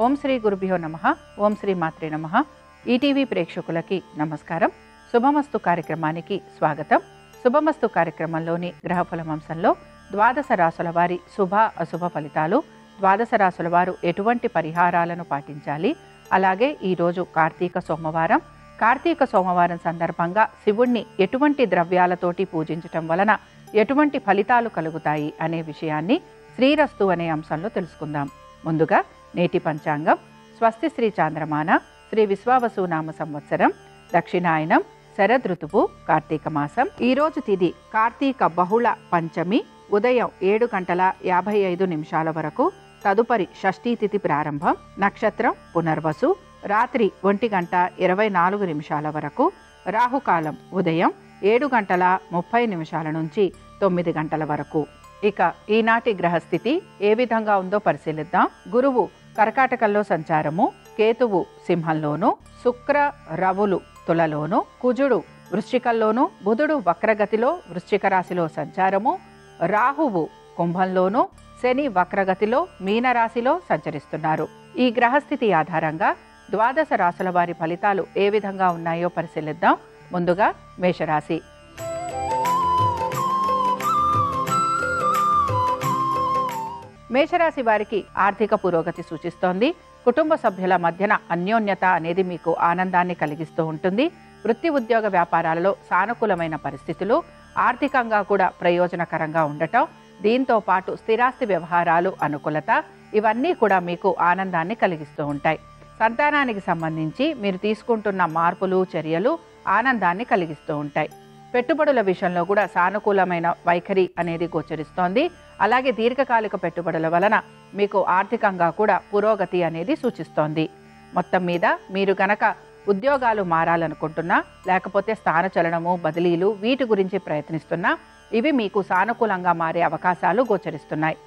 ఓం శ్రీ గురుభ్యో నమః. ఓం శ్రీ మాత్రే నమః. ఈటీవీ ప్రేక్షకులకి నమస్కారం. శుభమస్తు కార్యక్రమానికి స్వాగతం. శుభమస్తు కార్యక్రమంలోని గ్రహఫలం అంశంలో ద్వాదశ రాశుల వారి శుభ అశుభ ఫలితాలు, ద్వాదశ రాశుల వారు ఎటువంటి పరిహారాలను పాటించాలి, అలాగే ఈరోజు కార్తీక సోమవారం. కార్తీక సోమవారం సందర్భంగా శివుణ్ణి ఎటువంటి ద్రవ్యాలతోటి పూజించటం వలన ఎటువంటి ఫలితాలు కలుగుతాయి అనే విషయాన్ని శ్రీరస్తు అనే అంశంలో తెలుసుకుందాం. ముందుగా నేటి పంచాంగం. స్వస్తి శ్రీ చాంద్రమాన శ్రీ విశ్వావసు నామ సంవత్సరం, దక్షిణాయనం, శరదృతువు, కార్తీక మాసం. ఈరోజు తిథి కార్తీక బహుళ పంచమి, ఉదయం 7:55 వరకు. తదుపరి షష్ఠీ తిథి ప్రారంభం. నక్షత్రం పునర్వసు. రాత్రి 1:24 వరకు. రాహుకాలం ఉదయం 7:30 నుంచి 9 వరకు. ఇక ఈనాటి గ్రహస్థితి ఏ విధంగా ఉందో పరిశీలిద్దాం. గురువు కర్కాటకంలో సంచారము, కేతువు సింహంలోను, శుక్ర రవులు తులలోను, కుజుడు వృశ్చికంలోను, బుధుడు వక్రగతిలో వృశ్చిక రాశిలో సంచారము, రాహువు కుంభంలోను, శని వక్రగతిలో మీనరాశిలో సంచరిస్తున్నారు. ఈ గ్రహస్థితి ఆధారంగా ద్వాదశ రాశుల వారి ఫలితాలు ఏ విధంగా ఉన్నాయో పరిశీలిద్దాం. ముందుగా మేషరాశి. మేషరాశి వారికి ఆర్థిక పురోగతి సూచిస్తోంది. కుటుంబ సభ్యుల మధ్యన అన్యోన్యత అనేది మీకు ఆనందాన్ని కలిగిస్తూ ఉంటుంది. వృత్తి ఉద్యోగ వ్యాపారాలలో సానుకూలమైన పరిస్థితులు, ఆర్థికంగా కూడా ప్రయోజనకరంగా ఉండటం, దీంతో పాటు స్థిరాస్తి వ్యవహారాలు అనుకూలత, ఇవన్నీ కూడా మీకు ఆనందాన్ని కలిగిస్తూ ఉంటాయి. సంతానానికి సంబంధించి మీరు తీసుకుంటున్న మార్పులు చర్యలు ఆనందాన్ని కలిగిస్తూ ఉంటాయి. పెట్టుబడుల విషయంలో కూడా సానుకూలమైన వైఖరి అనేది గోచరిస్తోంది. అలాగే దీర్ఘకాలిక పెట్టుబడుల వలన మీకు ఆర్థికంగా కూడా పురోగతి అనేది సూచిస్తోంది. మొత్తం మీద మీరు గనక ఉద్యోగాలు మారాలనుకుంటున్నా, లేకపోతే స్థానచలనము, బదిలీలు, వీటి గురించి ప్రయత్నిస్తున్నా, ఇవి మీకు సానుకూలంగా మారే అవకాశాలు గోచరిస్తున్నాయి.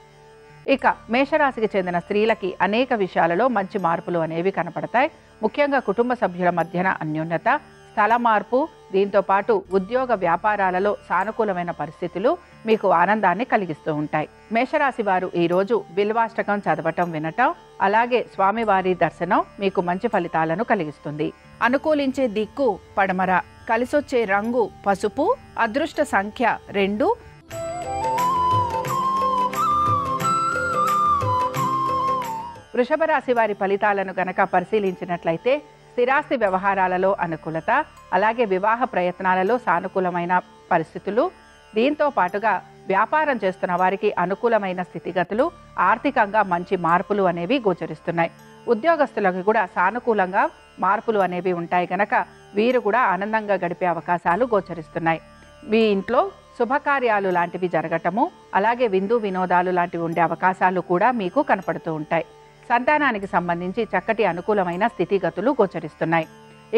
ఇక మేషరాశికి చెందిన స్త్రీలకి అనేక విషయాలలో మంచి మార్పులు అనేవి కనపడతాయి. ముఖ్యంగా కుటుంబ సభ్యుల మధ్యన అన్యోన్యత, స్థల మార్పు, దీంతో పాటు ఉద్యోగ వ్యాపారాలలో సానుకూలమైన పరిస్థితులు మీకు ఆనందాన్ని కలిగిస్తూ ఉంటాయి. మేషరాశి వారు ఈరోజు బిల్వాష్టకం చదవటం, వినటం, అలాగే స్వామివారి దర్శనం మీకు మంచి ఫలితాలను కలిగిస్తుంది. అనుకూలించే దిక్కు పడమర, కలిసొచ్చే రంగు పసుపు, అదృష్ట సంఖ్య 2. వృషభ రాశి వారి ఫలితాలను గనక పరిశీలించినట్లయితే స్థిరాస్తి వ్యవహారాలలో అనుకూలత, అలాగే వివాహ ప్రయత్నాలలో సానుకూలమైన పరిస్థితులు, దీంతో పాటుగా వ్యాపారం చేస్తున్న వారికి అనుకూలమైన స్థితిగతులు, ఆర్థికంగా మంచి మార్పులు అనేవి గోచరిస్తున్నాయి. ఉద్యోగస్తులకు కూడా సానుకూలంగా మార్పులు అనేవి ఉంటాయి కనుక వీరు కూడా ఆనందంగా గడిపే అవకాశాలు గోచరిస్తున్నాయి. మీ ఇంట్లో శుభకార్యాలు లాంటివి జరగటము, అలాగే విందు వినోదాలు లాంటివి ఉండే అవకాశాలు కూడా మీకు కనపడుతూ ఉంటాయి. సంతానానికి సంబంధించి చక్కటి అనుకూలమైన స్థితిగతులు గోచరిస్తున్నాయి.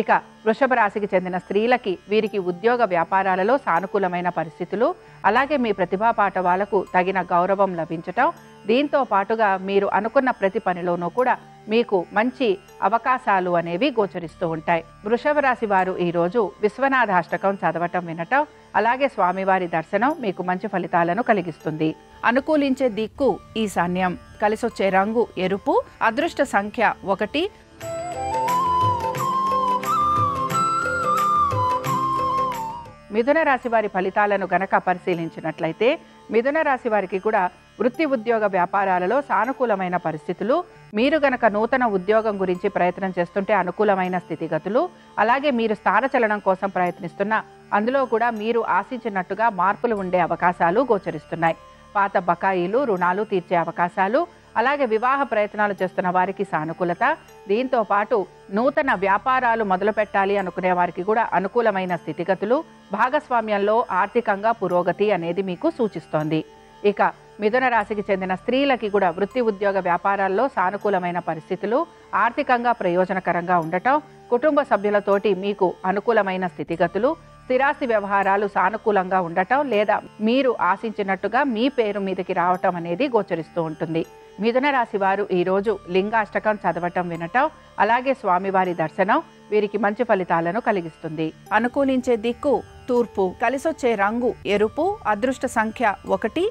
ఇక వృషభ రాశికి చెందిన స్త్రీలకి వీరికి ఉద్యోగ వ్యాపారాలలో సానుకూలమైన పరిస్థితులు, అలాగే మీ ప్రతిభా పాఠవాలకు తగిన గౌరవం లభించటం, దీంతో పాటుగా మీరు అనుకున్న ప్రతి పనిలోనూ కూడా మీకు మంచి అవకాశాలు అనేవి గోచరిస్తూ ఉంటాయి. వృషభ రాశి వారు ఈరోజు విశ్వనాథాష్టకం చదవటం, వినటం, అలాగే స్వామివారి దర్శనం మీకు మంచి ఫలితాలను కలిగిస్తుంది. అనుకూలించే దిక్కు ఈశాన్యం, కలిసొచ్చే రంగు ఎరుపు, అదృష్ట సంఖ్య 1. మిథున రాశి వారి ఫలితాలను గనక పరిశీలించినట్లయితే మిథున రాశి వారికి కూడా వృత్తి ఉద్యోగ వ్యాపారాలలో సానుకూలమైన పరిస్థితులు, మీరు గనక నూతన ఉద్యోగం గురించి ప్రయత్నం చేస్తుంటే అనుకూలమైన స్థితిగతులు, అలాగే మీరు స్థానచలనం కోసం ప్రయత్నిస్తున్న అందులో కూడా మీరు ఆశించినట్టుగా మార్పులు ఉండే అవకాశాలు గోచరిస్తున్నాయి. పాత బకాయిలు, రుణాలు తీర్చే అవకాశాలు, అలాగే వివాహ ప్రయత్నాలు చేస్తున్న వారికి సానుకూలత, దీంతో పాటు నూతన వ్యాపారాలు మొదలు పెట్టాలి అనుకునే వారికి కూడా అనుకూలమైన స్థితిగతులు, భాగస్వామ్యంలో ఆర్థికంగా పురోగతి అనేది మీకు సూచిస్తోంది. ఇక మిథున రాశికి చెందిన స్త్రీలకి కూడా వృత్తి ఉద్యోగ వ్యాపారాల్లో సానుకూలమైన పరిస్థితులు, ఆర్థికంగా ప్రయోజనకరంగా ఉండటం, కుటుంబ సభ్యులతోటి మీకు అనుకూలమైన స్థితిగతులు, స్థిరాస్తి వ్యవహారాలు సానుకూలంగా ఉండటం, లేదా మీరు ఆశించినట్టుగా మీ పేరు మీదకి రావటం అనేది గోచరిస్తూ ఉంటుంది. మిథున రాశి వారు ఈరోజు లింగాష్టకం చదవటం, వినటం, అలాగే స్వామివారి దర్శనం వీరికి మంచి ఫలితాలను కలిగిస్తుంది. అనుకూలించే దిక్కు తూర్పు, కలిసొచ్చే రంగు ఎరుపు, అదృష్ట సంఖ్య 1.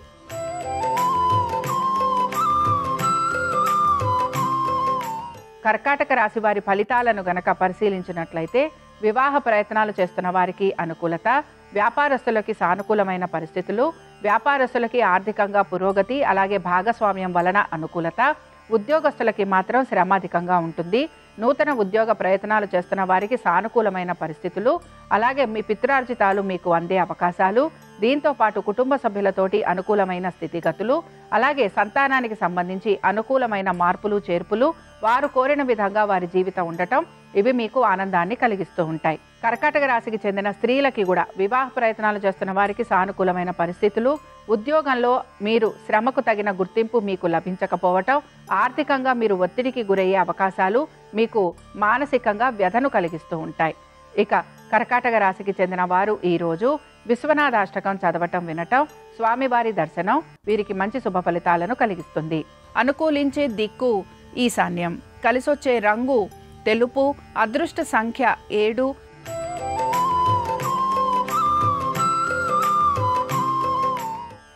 కర్కాటక రాశి వారి ఫలితాలను గనక పరిశీలించినట్లయితే వివాహ ప్రయత్నాలు చేస్తున్న వారికి అనుకూలత, వ్యాపారస్తులకి సానుకూలమైన పరిస్థితులు, వ్యాపారస్తులకి ఆర్థికంగా పురోగతి, అలాగే భాగస్వామ్యం వలన అనుకూలత, ఉద్యోగస్తులకి మాత్రం శ్రమ అధికంగా ఉంటుంది. నూతన ఉద్యోగ ప్రయత్నాలు చేస్తున్న వారికి సానుకూలమైన పరిస్థితులు, అలాగే మీ పిత్రార్జితాలు మీకు అందే అవకాశాలు, దీంతో పాటు కుటుంబ సభ్యులతోటి అనుకూలమైన స్థితిగతులు, అలాగే సంతానానికి సంబంధించి అనుకూలమైన మార్పులు చేర్పులు, వారు కోరిన విధంగా వారి జీవితం ఉండటం, ఇవి మీకు ఆనందాన్ని కలిగిస్తూ ఉంటాయి. కర్కాటక రాశికి చెందిన స్త్రీలకి కూడా వివాహ ప్రయత్నాలు చేస్తున్న వారికి సానుకూలమైన పరిస్థితులు, ఉద్యోగంలో మీరు శ్రమకు తగిన గుర్తింపు మీకు లభించకపోవటం, ఆర్థికంగా మీరు ఒత్తిడికి గురయ్యే అవకాశాలు మీకు మానసికంగా వ్యధను కలిగిస్తూ ఉంటాయి. ఇక కర్కాటక రాశికి చెందిన వారు ఈరోజు విశ్వనాథాష్టకం చదవటం వినటం, స్వామివారి దర్శనం వీరికి మంచి శుభ ఫలితాలను కలిగిస్తుంది. అనుకూలించే దిక్కు ఈశాన్యం, కలిసొచ్చే రంగు తెలుపు, అదృష్ట సంఖ్య 7.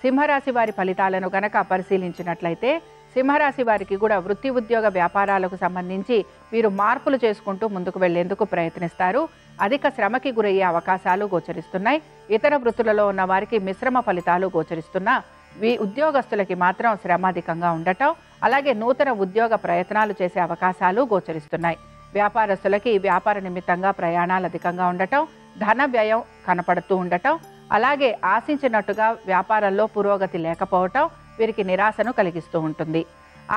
సింహరాశి వారి ఫలితాలను గనక పరిశీలించినట్లయితే సింహరాశి వారికి కూడా వృత్తి ఉద్యోగ వ్యాపారాలకు సంబంధించి వీరు మార్పులు చేసుకుంటూ ముందుకు వెళ్లేందుకు ప్రయత్నిస్తారు. అధిక శ్రమకి గురయ్యే అవకాశాలు గోచరిస్తున్నాయి. ఇతర వృత్తులలో ఉన్న వారికి మిశ్రమ ఫలితాలు గోచరిస్తున్నా ఉద్యోగస్తులకి మాత్రం శ్రమ అధికంగా ఉండటం, అలాగే నూతన ఉద్యోగ ప్రయత్నాలు చేసే అవకాశాలు గోచరిస్తున్నాయి. వ్యాపారస్తులకి వ్యాపార నిమిత్తంగా ప్రయాణాలు అధికంగా ఉండటం, ధన వ్యయం కనపడుతూ ఉండటం, అలాగే ఆశించినట్టుగా వ్యాపారంలో పురోగతి లేకపోవటం వీరికి నిరాశను కలిగిస్తూ ఉంటుంది.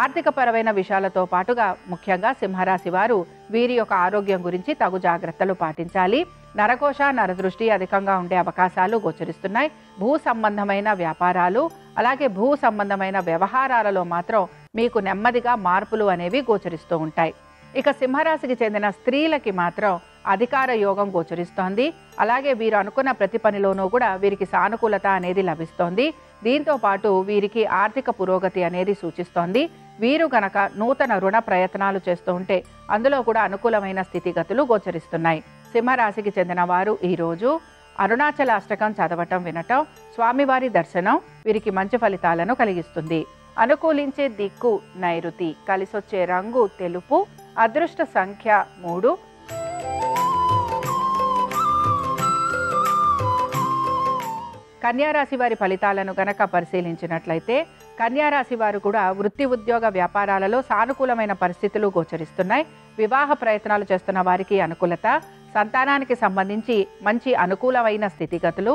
ఆర్థికపరమైన విషయాలతో పాటుగా ముఖ్యంగా సింహరాశి వారు వీరి యొక్క ఆరోగ్యం గురించి తగు జాగ్రత్తలు పాటించాలి. నరకోశ నరదృష్టి అధికంగా ఉండే అవకాశాలు గోచరిస్తున్నాయి. భూ సంబంధమైన వ్యాపారాలు, అలాగే భూ సంబంధమైన వ్యవహారాలలో మాత్రం మీకు నెమ్మదిగా మార్పులు అనేవి గోచరిస్తూ ఉంటాయి. ఇక సింహరాశికి చెందిన స్త్రీలకి మాత్రం అధికార యోగం గోచరిస్తోంది. అలాగే వీరు అనుకున్న ప్రతి పనిలోనూ కూడా వీరికి సానుకూలత అనేది లభిస్తోంది. దీంతో పాటు వీరికి ఆర్థిక పురోగతి అనేది సూచిస్తోంది. వీరు గనక నూతన రుణ ప్రయత్నాలు చేస్తూ ఉంటే అందులో కూడా అనుకూలమైన స్థితిగతులు గోచరిస్తున్నాయి. సింహరాశికి చెందిన వారు ఈరోజు అరుణాచల అష్టకం చదవటం వినటం, స్వామివారి దర్శనం వీరికి మంచి ఫలితాలను కలిగిస్తుంది. అనుకూలించే దిక్కు నైరుతి, కలిసొచ్చే రంగు తెలుపు, అదృష్ట సంఖ్య 3. కన్యారాశి వారి ఫలితాలను గనక పరిశీలించినట్లయితే కన్యారాశి వారు కూడా వృత్తి ఉద్యోగ వ్యాపారాలలో సానుకూలమైన పరిస్థితులు గోచరిస్తున్నాయి. వివాహ ప్రయత్నాలు చేస్తున్న వారికి అనుకూలత, సంతానానికి సంబంధించి మంచి అనుకూలమైన స్థితిగతులు,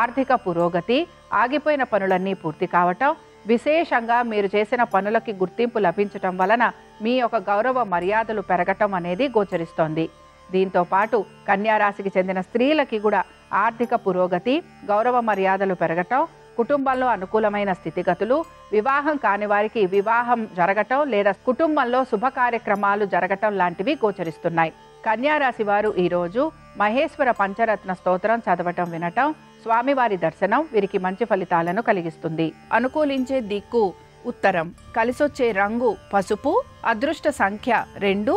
ఆర్థిక పురోగతి, ఆగిపోయిన పనులన్నీ పూర్తి కావటం, విశేషంగా మీరు చేసిన పనులకి గుర్తింపు లభించటం వలన మీ యొక్క గౌరవ మర్యాదలు పెరగటం అనేది గోచరిస్తోంది. దీంతో పాటు కన్యారాశికి చెందిన స్త్రీలకి కూడా ఆర్థిక పురోగతి, గౌరవ మర్యాదలు పెరగటం, కుటుంబంలో అనుకూలమైన స్థితిగతులు, వివాహం కాని వారికి వివాహం జరగటం లేదా కుటుంబంలో శుభ కార్యక్రమాలు జరగటం లాంటివి గోచరిస్తున్నాయి. కన్యారాశి వారు ఈరోజు మహేశ్వర పంచరత్న స్తోత్రం చదవటం వినటం, స్వామివారి దర్శనం వీరికి మంచి ఫలితాలను కలిగిస్తుంది. అనుకూలించే దిక్కు ఉత్తరం, కలిసొచ్చే రంగు పసుపు, అదృష్ట సంఖ్య 2.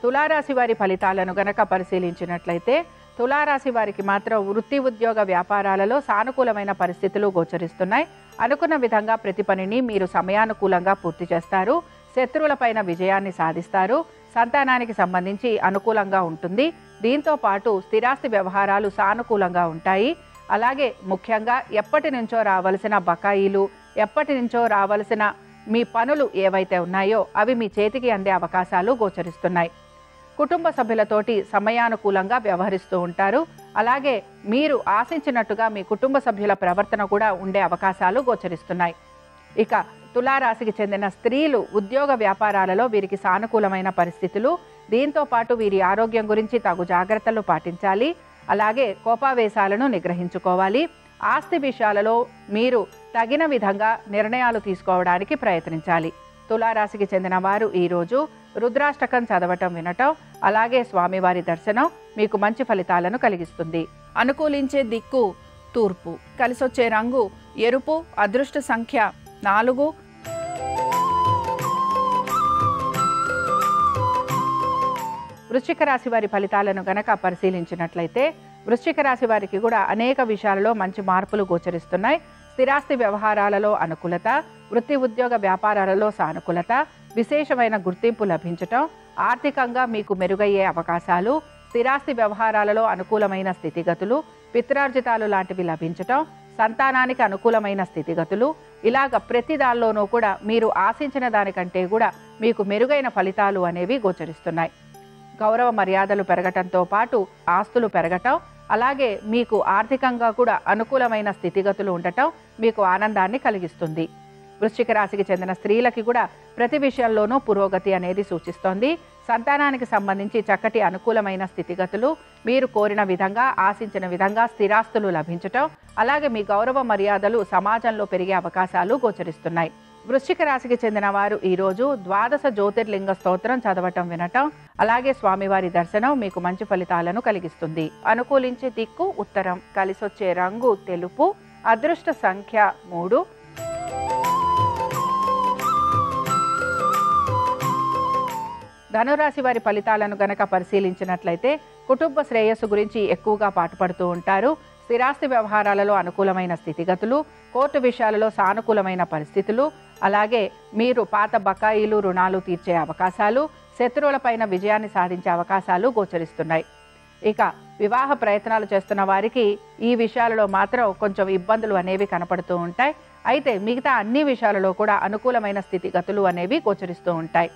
తులారాశి వారి ఫలితాలను గనక పరిశీలించినట్లయితే తులారాశి వారికి మాత్రం వృత్తి ఉద్యోగ వ్యాపారాలలో సానుకూలమైన పరిస్థితులు గోచరిస్తున్నాయి. అనుకున్న విధంగా ప్రతి పనిని మీరు సమయానుకూలంగా పూర్తి చేస్తారు. శత్రువులపైన విజయాన్ని సాధిస్తారు. సంతానానికి సంబంధించి అనుకూలంగా ఉంటుంది. దీంతో పాటు స్థిరాస్తి వ్యవహారాలు సానుకూలంగా ఉంటాయి. అలాగే ముఖ్యంగా ఎప్పటి నుంచో రావలసిన బకాయిలు, ఎప్పటి నుంచో రావలసిన మీ పనులు ఏవైతే ఉన్నాయో అవి మీ చేతికి అందే అవకాశాలు గోచరిస్తున్నాయి. కుటుంబ సభ్యులతోటి సమయానుకూలంగా వ్యవహరిస్తూ ఉంటారు. అలాగే మీరు ఆశించినట్టుగా మీ కుటుంబ సభ్యుల ప్రవర్తన కూడా ఉండే అవకాశాలు గోచరిస్తున్నాయి. ఇక తులారాశికి చెందిన స్త్రీలు ఉద్యోగ వ్యాపారాలలో వీరికి సానుకూలమైన పరిస్థితులు. దీంతో పాటు వీరి ఆరోగ్యం గురించి తగు జాగ్రత్తలు పాటించాలి. అలాగే కోపావేశాలను నిగ్రహించుకోవాలి. ఆస్తి విషయాలలో మీరు తగిన విధంగా నిర్ణయాలు తీసుకోవడానికి ప్రయత్నించాలి. తులారాశికి చెందిన వారు ఈరోజు రుద్రాష్టకం చదవటం వినటం, అలాగే స్వామివారి దర్శనం మీకు మంచి ఫలితాలను కలిగిస్తుంది. అనుకూలించే దిక్కు తూర్పు, కలిసొచ్చే రంగు ఎరుపు, అదృష్ట సంఖ్య 4. వృశ్చిక రాశి వారి ఫలితాలను గనక పరిశీలించినట్లయితే వృశ్చిక రాశి వారికి కూడా అనేక విషయాలలో మంచి మార్పులు గోచరిస్తున్నాయి. స్థిరాస్తి వ్యవహారాలలో అనుకూలత, వృత్తి ఉద్యోగ వ్యాపారాలలో సానుకూలత, విశేషమైన గుర్తింపు లభించటం, ఆర్థికంగా మీకు మెరుగయ్యే అవకాశాలు, స్థిరాస్తి వ్యవహారాలలో అనుకూలమైన స్థితిగతులు, పిత్రార్జితాలు లాంటివి లభించటం, సంతానానికి అనుకూలమైన స్థితిగతులు, ఇలాగ ప్రతి దానిలోనూ కూడా మీరు ఆశించిన దానికంటే కూడా మీకు మెరుగైన ఫలితాలు అనేవి గోచరిస్తున్నాయి. గౌరవ మర్యాదలు పెరగటంతో పాటు ఆస్తులు పెరగటం, అలాగే మీకు ఆర్థికంగా కూడా అనుకూలమైన స్థితిగతులు ఉండటం మీకు ఆనందాన్ని కలిగిస్తుంది. వృశ్చిక రాశికి చెందిన స్త్రీలకి కూడా ప్రతి విషయంలోనూ పురోగతి అనేది సూచిస్తోంది. సంతానానికి సంబంధించి చక్కటి అనుకూలమైన స్థితిగతులు, మీరు కోరిన విధంగా ఆశించిన విధంగా స్థిరాస్తులు లభించటం, అలాగే మీ గౌరవ మర్యాదలు సమాజంలో పెరిగే అవకాశాలు గోచరిస్తున్నాయి. వృశ్చిక రాశికి చెందిన వారు ఈరోజు 12 జ్యోతిర్లింగ స్తోత్రం చదవటం వినటం, అలాగే స్వామివారి దర్శనం మీకు మంచి ఫలితాలను కలిగిస్తుంది. అనుకూలించే దిక్కు ఉత్తరం, కలిసొచ్చే రంగు తెలుపు, అదృష్ట సంఖ్య 3. ధనురాశి వారి ఫలితాలను గనక పరిశీలించినట్లయితే కుటుంబ శ్రేయస్సు గురించి ఎక్కువగా పాటుపడుతూ ఉంటారు. స్థిరాస్తి వ్యవహారాలలో అనుకూలమైన స్థితిగతులు, కోర్టు విషయాలలో సానుకూలమైన పరిస్థితులు, అలాగే మీరు పాత బకాయిలు రుణాలు తీర్చే అవకాశాలు, శత్రువులపైన విజయాన్ని సాధించే అవకాశాలు గోచరిస్తున్నాయి. ఇక వివాహ ప్రయత్నాలు చేస్తున్న వారికి ఈ విషయాలలో మాత్రం కొంచెం ఇబ్బందులు అనేవి కనపడుతూ ఉంటాయి. అయితే మిగతా అన్ని విషయాలలో కూడా అనుకూలమైన స్థితిగతులు అనేవి గోచరిస్తూ ఉంటాయి.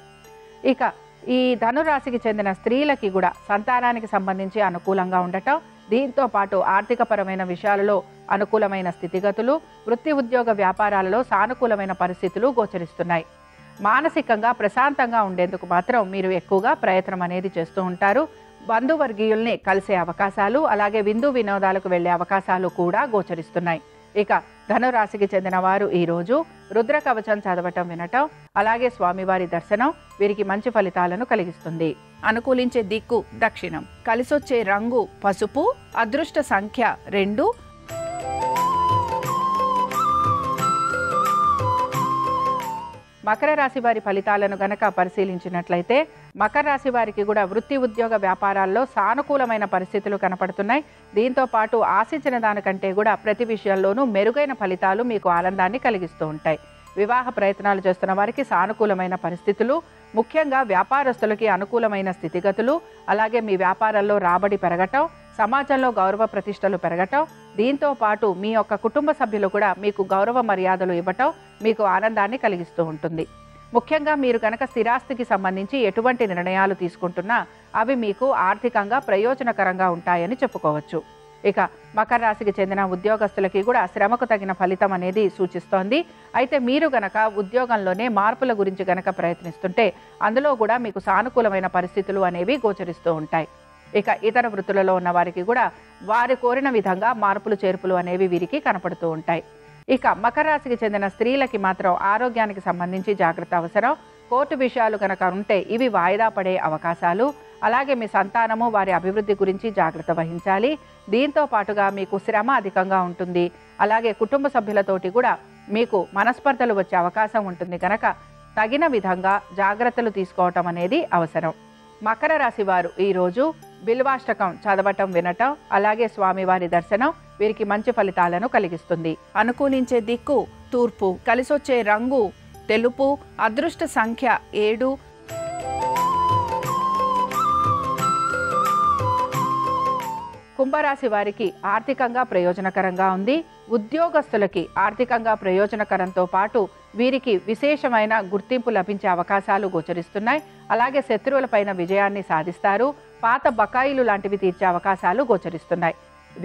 ఇక ఈ ధనురాశికి చెందిన స్త్రీలకి కూడా సంతానానికి సంబంధించి అనుకూలంగా ఉండటం, దీంతో పాటు ఆర్థికపరమైన విషయాలలో అనుకూలమైన స్థితిగతులు, వృత్తి ఉద్యోగ వ్యాపారాలలో సానుకూలమైన పరిస్థితులు గోచరిస్తున్నాయి. మానసికంగా ప్రశాంతంగా ఉండేందుకు మాత్రం మీరు ఎక్కువగా ప్రయత్నం అనేది చేస్తూ ఉంటారు. బంధువర్గీయుల్ని కలిసే అవకాశాలు, అలాగే విందు వినోదాలకు వెళ్లే అవకాశాలు కూడా గోచరిస్తున్నాయి. ఇక ధనురాశికి చెందిన వారు ఈరోజు రుద్ర కవచం చదవటం వినటం, అలాగే స్వామివారి దర్శనం వీరికి మంచి ఫలితాలను కలిగిస్తుంది. అనుకూలించే దిక్కు దక్షిణం, కలిసొచ్చే రంగు పసుపు, అదృష్ట సంఖ్య 2. మకర రాశి వారి ఫలితాలను గనక పరిశీలించినట్లయితే మకర రాశి వారికి కూడా వృత్తి ఉద్యోగ వ్యాపారాల్లో సానుకూలమైన పరిస్థితులు కనపడుతున్నాయి. దీంతో పాటు ఆశించిన దానికంటే కూడా ప్రతి విషయంలోనూ మెరుగైన ఫలితాలు మీకు ఆనందాన్ని కలిగిస్తూ ఉంటాయి. వివాహ ప్రయత్నాలు చేస్తున్న వారికి సానుకూలమైన పరిస్థితులు, ముఖ్యంగా వ్యాపారస్తులకి అనుకూలమైన స్థితిగతులు, అలాగే మీ వ్యాపారంలో రాబడి పెరగటం, సమాజంలో గౌరవ ప్రతిష్టలు పెరగటం, దీంతో పాటు మీ యొక్క కుటుంబ సభ్యులు కూడా మీకు గౌరవ మర్యాదలు ఇవ్వటం మీకు ఆనందాన్ని కలిగిస్తూ ఉంటుంది. ముఖ్యంగా మీరు కనుక స్థిరాస్తికి సంబంధించి ఎటువంటి నిర్ణయాలు తీసుకుంటున్నా అవి మీకు ఆర్థికంగా ప్రయోజనకరంగా ఉంటాయని చెప్పుకోవచ్చు. ఇక మకర రాశికి చెందిన ఉద్యోగస్తులకి కూడా శ్రమకు తగిన ఫలితం అనేది సూచిస్తోంది. అయితే మీరు గనక ఉద్యోగంలోనే మార్పుల గురించి గనక ప్రయత్నిస్తుంటే అందులో కూడా మీకు సానుకూలమైన పరిస్థితులు అనేవి గోచరిస్తూ ఉంటాయి. ఇక ఇతర వృత్తులలో ఉన్న వారికి కూడా వారు కోరిన విధంగా మార్పులు చేర్పులు అనేవి వీరికి కనపడుతూ ఉంటాయి. ఇక మకర రాశికి చెందిన స్త్రీలకి మాత్రం ఆరోగ్యానికి సంబంధించి జాగ్రత్త అవసరం. కోర్టు విషయాలు కనుక ఉంటే ఇవి వాయిదా పడే అవకాశాలు, అలాగే మీ సంతానము వారి అభివృద్ధి గురించి జాగ్రత్త వహించాలి. దీంతో పాటుగా మీకు శ్రమ అధికంగా ఉంటుంది. అలాగే కుటుంబ సభ్యులతోటి కూడా మీకు మనస్పర్ధలు వచ్చే అవకాశం ఉంటుంది కనుక తగిన విధంగా జాగ్రత్తలు తీసుకోవటం అనేది అవసరం. మకర రాశి వారు ఈరోజు బిల్వాష్టకం చదవటం వినటం, అలాగే స్వామివారి దర్శనం వీరికి మంచి ఫలితాలను కలిగిస్తుంది. అనుకూలించే దిక్కు తూర్పు, కలిసొచ్చే రంగు తెలుపు, అదృష్ట సంఖ్య 7. కుంభరాశి వారికి ఆర్థికంగా ప్రయోజనకరంగా ఉంది. ఉద్యోగస్తులకి ఆర్థికంగా ప్రయోజనకరంతో పాటు వీరికి విశేషమైన గుర్తింపు లభించే అవకాశాలు గోచరిస్తున్నాయి. అలాగే శత్రువులపైన విజయాన్ని సాధిస్తారు. పాత బకాయిలు లాంటివి తీర్చే అవకాశాలు గోచరిస్తున్నాయి.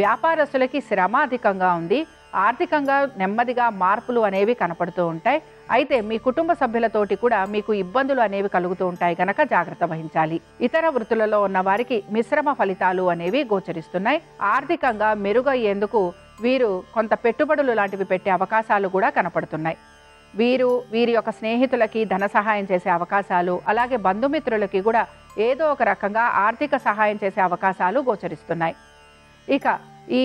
వ్యాపారస్తులకి శ్రమ అధికంగా ఉంది. ఆర్థికంగా నెమ్మదిగా మార్పులు అనేవి కనపడుతూ ఉంటాయి. అయితే మీ కుటుంబ సభ్యులతోటి కూడా మీకు ఇబ్బందులు అనేవి కలుగుతూ ఉంటాయి కనుక జాగ్రత్త వహించాలి. ఇతర వృత్తులలో ఉన్న వారికి మిశ్రమ ఫలితాలు అనేవి గోచరిస్తున్నాయి. ఆర్థికంగా మెరుగయ్యేందుకు వీరు కొంత పెట్టుబడులు లాంటివి పెట్టే అవకాశాలు కూడా కనపడుతున్నాయి. వీరి యొక్క స్నేహితులకి ధన సహాయం చేసే అవకాశాలు, అలాగే బంధుమిత్రులకి కూడా ఏదో ఒక రకంగా ఆర్థిక సహాయం చేసే అవకాశాలు గోచరిస్తున్నాయి. ఇక ఈ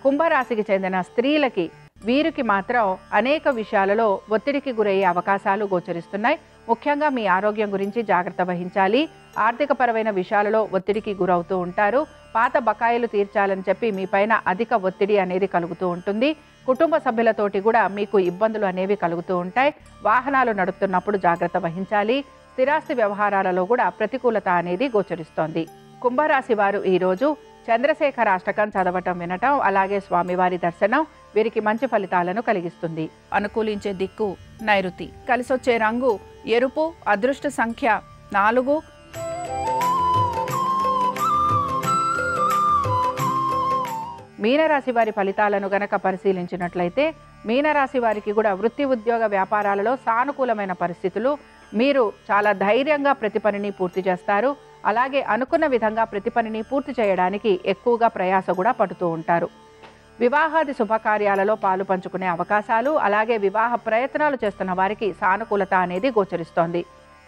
కుంభరాశికి చెందిన స్త్రీలకి వీరికి మాత్రం అనేక విషయాలలో ఒత్తిడికి గురయ్యే అవకాశాలు గోచరిస్తున్నాయి. ముఖ్యంగా మీ ఆరోగ్యం గురించి జాగ్రత్త వహించాలి. ఆర్థికపరమైన విషయాలలో ఒత్తిడికి గురవుతూ ఉంటారు. పాత బకాయిలు తీర్చాలని చెప్పి మీ పైన అధిక ఒత్తిడి అనేది కలుగుతూ ఉంటుంది. కుటుంబ సభ్యులతోటి కూడా మీకు ఇబ్బందులు అనేవి కలుగుతూ ఉంటాయి. వాహనాలు నడుపుతున్నప్పుడు జాగ్రత్త వహించాలి. స్థిరాస్తి వ్యవహారాలలో కూడా ప్రతికూలత అనేది గోచరిస్తోంది. కుంభరాశి వారు ఈరోజు చంద్రశేఖర అష్టకం చదవటం వినటం, అలాగే స్వామివారి దర్శనం వీరికి మంచి ఫలితాలను కలిగిస్తుంది. అనుకూలించే దిక్కు నైరుతి. కలిసొచ్చే రంగు ఎరుపు. అదృష్ట సంఖ్య 4. మీనరాశి వారి ఫలితాలను గనక పరిశీలించినట్లయితే మీనరాశి వారికి కూడా వృత్తి ఉద్యోగ వ్యాపారాలలో సానుకూలమైన పరిస్థితులు. మీరు చాలా ధైర్యంగా ప్రతి పనిని పూర్తి చేస్తారు. అలాగే అనుకున్న విధంగా ప్రతి పనిని పూర్తి చేయడానికి ఎక్కువగా ప్రయాస కూడా పడుతూ ఉంటారు. వివాహాది శుభకార్యాలలో పాలు పంచుకునే అవకాశాలు, అలాగే వివాహ ప్రయత్నాలు చేస్తున్న వారికి సానుకూలత అనేది గోచరిస్తోంది.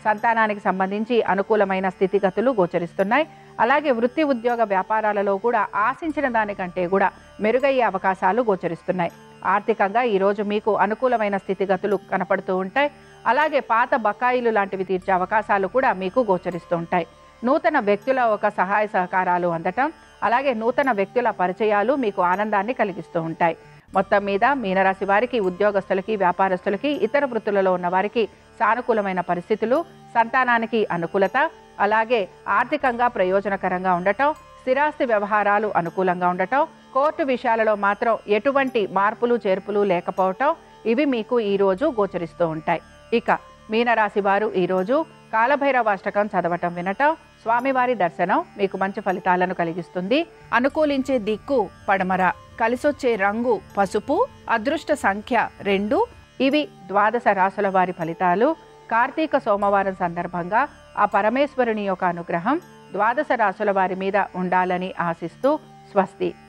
సంతానానికి సంబంధించి అనుకూలమైన స్థితిగతులు గోచరిస్తున్నాయి. అలాగే వృత్తి ఉద్యోగ వ్యాపారాలలో కూడా ఆశించిన దానికంటే కూడా మెరుగయ్యే అవకాశాలు గోచరిస్తున్నాయి. ఆర్థికంగా ఈరోజు మీకు అనుకూలమైన స్థితిగతులు కనపడుతూ ఉంటాయి. అలాగే పాత బకాయిలు లాంటివి తీర్చే అవకాశాలు కూడా మీకు గోచరిస్తూ ఉంటాయి. నూతన వ్యక్తుల ఒక సహాయ సహకారాలు అందటం, అలాగే నూతన వ్యక్తుల పరిచయాలు మీకు ఆనందాన్ని కలిగిస్తూ ఉంటాయి. మొత్తం మీద మీనరాశి వారికి, ఉద్యోగస్తులకి, వ్యాపారస్తులకి, ఇతర వృత్తులలో ఉన్న వారికి సానుకూలమైన పరిస్థితులు, సంతానానికి అనుకూలత, అలాగే ఆర్థికంగా ప్రయోజనకరంగా ఉండటం, స్థిరాస్తి వ్యవహారాలు అనుకూలంగా ఉండటం, కోర్టు విషయాలలో మాత్రం ఎటువంటి మార్పులు చేర్పులు లేకపోవటం, ఇవి మీకు ఈరోజు గోచరిస్తూ ఉంటాయి. ఇక మీనరాశి వారు ఈరోజు కాలభైరవ అష్టకం చదవటం వినటం, స్వామివారి దర్శనం మీకు మంచి ఫలితాలను కలిగిస్తుంది. అనుకూలించే దిక్కు పడమర. కలిసొచ్చే రంగు పసుపు. అదృష్ట సంఖ్య 2. ఇవి ద్వాదశ రాశుల వారి ఫలితాలు. కార్తీక సోమవారం సందర్భంగా ఆ పరమేశ్వరుని యొక్క అనుగ్రహం ద్వాదశ రాశుల వారి మీద ఉండాలని ఆశిస్తూ స్వస్తి.